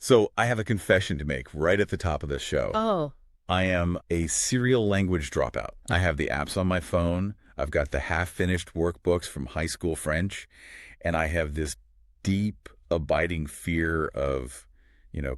So I have a confession to make right at the top of this show. Oh, I am a serial language dropout. I have the apps on my phone. I've got the half-finished workbooks from high school French, and I have this deep, abiding fear of,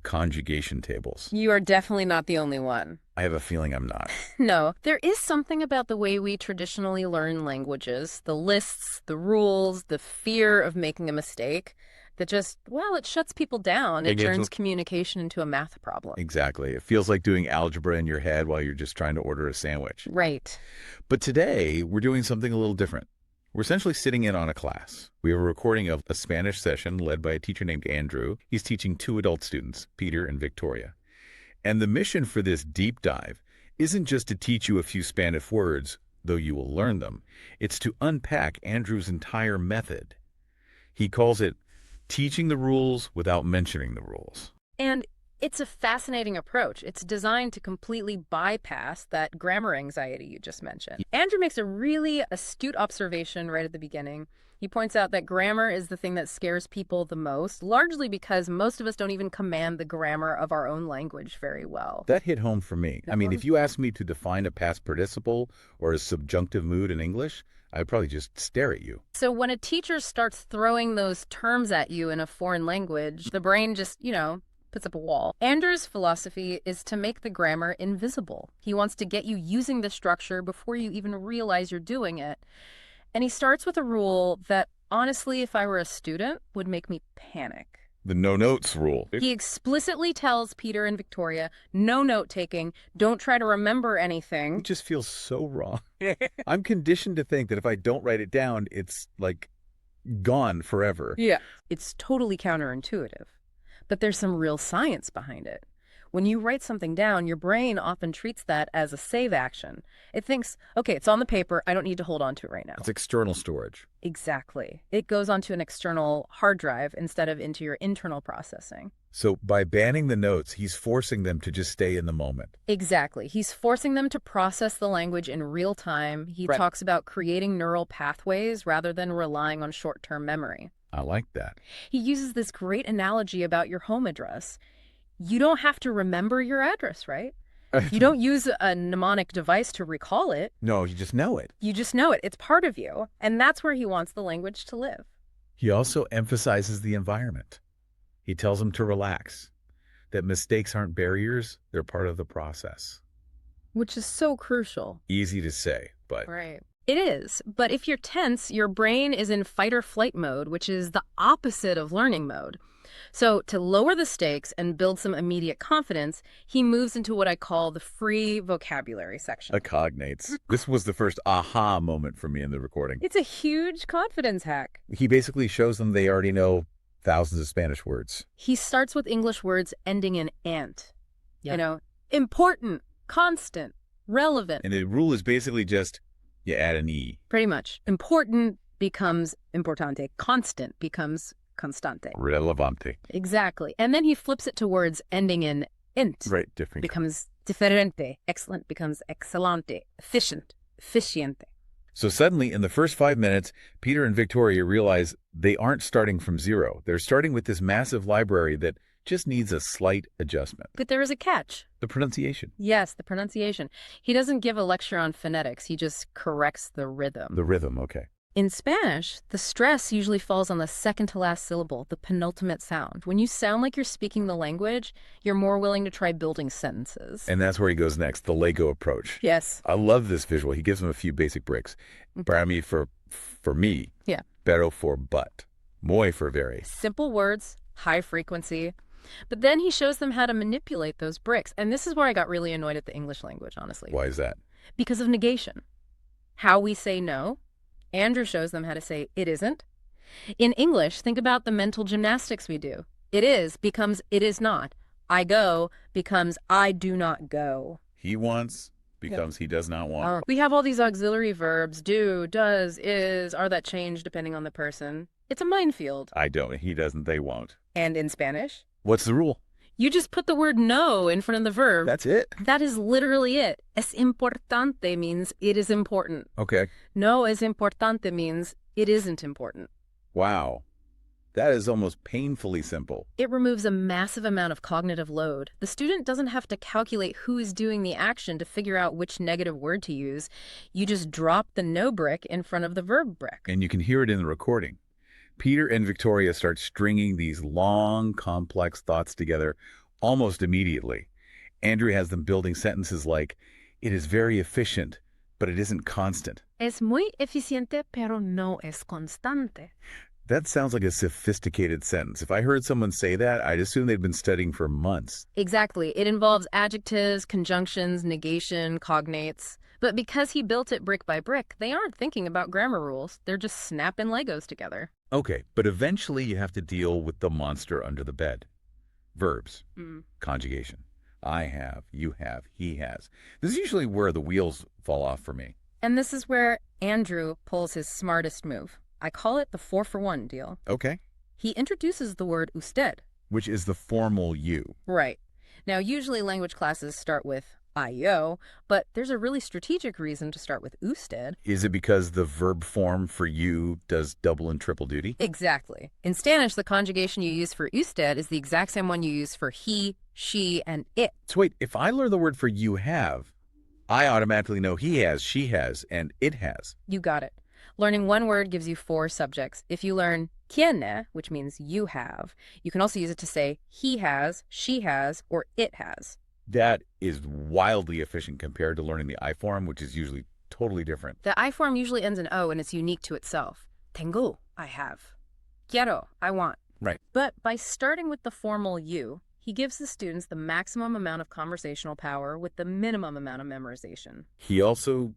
conjugation tables. you are definitely not the only one. I have a feeling I'm not. No, there is something about the way we traditionally learn languages, the lists, the rules, the fear of making a mistake, that just, well, it shuts people down. It turns communication into a math problem. Exactly. It feels like doing algebra in your head while you're just trying to order a sandwich. Right. But today, we're doing something a little different. We're essentially sitting in on a class. We have a recording of a Spanish session led by a teacher named Andrew. He's teaching two adult students, Peter and Victoria. And the mission for this deep dive isn't just to teach you a few Spanish words, though you will learn them. It's to unpack Andrew's entire method. He calls it teaching the rules without mentioning the rules. And it's a fascinating approach. It's designed to completely bypass that grammar anxiety you just mentioned. Andrew makes a really astute observation right at the beginning. He points out that grammar is the thing that scares people the most, largely because most of us don't even command the grammar of our own language very well. That hit home for me. I mean, if you asked me to define a past participle or a subjunctive mood in English, I'd probably just stare at you. So when a teacher starts throwing those terms at you in a foreign language, the brain just, puts up a wall. Andrew's philosophy is to make the grammar invisible. He wants to get you using the structure before you even realize you're doing it. And he starts with a rule that, honestly, if I were a student, would make me panic. The no notes rule. He explicitly tells Peter and Victoria, no note-taking, don't try to remember anything. It just feels so wrong. I'm conditioned to think that if I don't write it down, it's like gone forever. Yeah. It's totally counterintuitive. But there's some real science behind it. When you write something down, your brain often treats that as a save action. It thinks, okay, it's on the paper. I don't need to hold on to it right now. It's external storage. Exactly. It goes onto an external hard drive instead of into your internal processing. So by banning the notes, he's forcing them to just stay in the moment. Exactly. He's forcing them to process the language in real time. He talks about creating neural pathways rather than relying on short-term memory. I like that. He uses this great analogy about your home address. You don't have to remember your address, right? You don't use a mnemonic device to recall it. No, you just know it. You just know it. It's part of you. And that's where he wants the language to live. He also emphasizes the environment. He tells them to relax, that mistakes aren't barriers, they're part of the process. Which is so crucial. Easy to say, but... Right. It is. But if you're tense, your brain is in fight or flight mode, which is the opposite of learning mode. So to lower the stakes and build some immediate confidence, he moves into what I call the free vocabulary section. A cognates. This was the first aha moment for me in the recording. It's a huge confidence hack. He basically shows them they already know thousands of Spanish words. He starts with English words ending in "ant." Important, constant, relevant. And the rule is basically just you add an E. Pretty much. Important becomes importante. Constant becomes constante. Relevante. Exactly. And then he flips it to words ending in "int." Right, different. Becomes diferente. Excellent becomes excellente. Efficient. Efficiente. So suddenly, in the first 5 minutes, Peter and Victoria realize they aren't starting from zero. They're starting with this massive library that just needs a slight adjustment. But there is a catch. The pronunciation. Yes, the pronunciation. He doesn't give a lecture on phonetics. He just corrects the rhythm. The rhythm, okay. In Spanish, the stress usually falls on the second to last syllable, the penultimate sound. When you sound like you're speaking the language, you're more willing to try building sentences. And that's where he goes next, the Lego approach. Yes. I love this visual. He gives them a few basic bricks. Para mí for me. Yeah. Pero for but. Muy for very. Simple words, high frequency. But then he shows them how to manipulate those bricks. And this is where I got really annoyed at the English language, honestly. Why is that? Because of negation. How we say no. Andrew shows them how to say it isn't. In English, think about the mental gymnastics we do. It is becomes it is not. I go becomes I do not go. He wants becomes he does not want. We have all these auxiliary verbs, do, does, is, are that change depending on the person. It's a minefield. I don't. He doesn't. They won't. And in Spanish? What's the rule? You just put the word no in front of the verb. That's it? That is literally it. Es importante means it is important. Okay. No es importante means it isn't important. Wow. That is almost painfully simple. It removes a massive amount of cognitive load. The student doesn't have to calculate who is doing the action to figure out which negative word to use. You just drop the no brick in front of the verb brick. And you can hear it in the recording. Peter and Victoria start stringing these long, complex thoughts together almost immediately. Andrew has them building sentences like, "It is very efficient, but it isn't constant." Es muy eficiente, pero no es constante. That sounds like a sophisticated sentence. If I heard someone say that, I'd assume they'd been studying for months. Exactly. It involves adjectives, conjunctions, negation, cognates. But because he built it brick by brick, they aren't thinking about grammar rules. They're just snapping Legos together. Okay, but eventually you have to deal with the monster under the bed. Verbs. Conjugation. I have, you have, he has. This is usually where the wheels fall off for me. And this is where Andrew pulls his smartest move. I call it the 4-for-1 deal. Okay. He introduces the word usted. Which is the formal you. Right. Now, usually language classes start with IO, but there's a really strategic reason to start with usted. Is it because the verb form for you does double and triple duty? Exactly. In Spanish, the conjugation you use for usted is the exact same one you use for he, she, and it. So wait, if I learn the word for you have, I automatically know he has, she has, and it has. You got it. Learning one word gives you 4 subjects. If you learn tiene, which means you have, you can also use it to say he has, she has, or it has. That is wildly efficient compared to learning the I form, which is usually totally different. The I form usually ends in O and it's unique to itself. Tengo, I have. Quiero, I want. Right. But by starting with the formal you, he gives the students the maximum amount of conversational power with the minimum amount of memorization. He also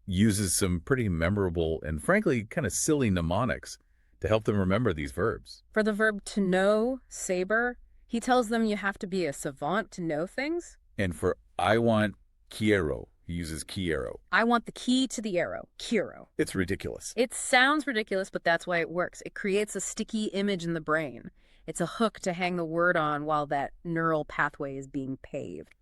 uses some pretty memorable and frankly kind of silly mnemonics to help them remember these verbs. For the verb to know, saber, he tells them you have to be a savant to know things. And for I want quiero, he uses quiero. I want the key to the arrow, quiero. It's ridiculous. It sounds ridiculous, but that's why it works. It creates a sticky image in the brain. It's a hook to hang the word on while that neural pathway is being paved.